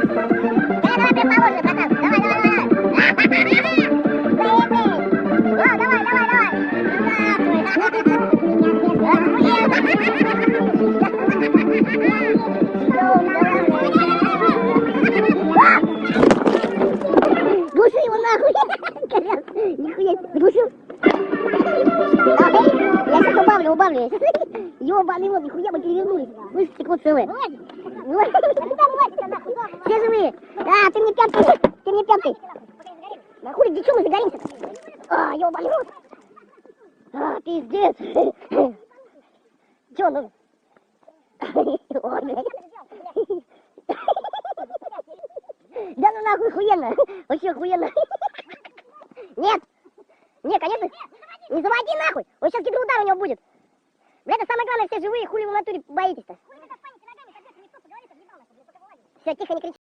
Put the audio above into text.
Давай, прям положено, братан. Давай, давай, давай. Глуши его нахуй! Нихуя, глушил! Я сейчас убавлю. Ёбаный вот, нихуя мы перевернулись. Слышь, стекло целое. Все живые. А, ты мне пяткой. Да хули, где что мы загоримся-то? А, ёбаный рот. А, пиздец. Чё, ну? Ой, блядь. Да ну нахуй, охуенно. Вообще охуенно. Нет, конечно. Не заводи нахуй. Вот сейчас гидроудар у него будет. Блядь, это самое главное, все живые, хули вы в натуре боитесь-то. Все, тихо, не кричи.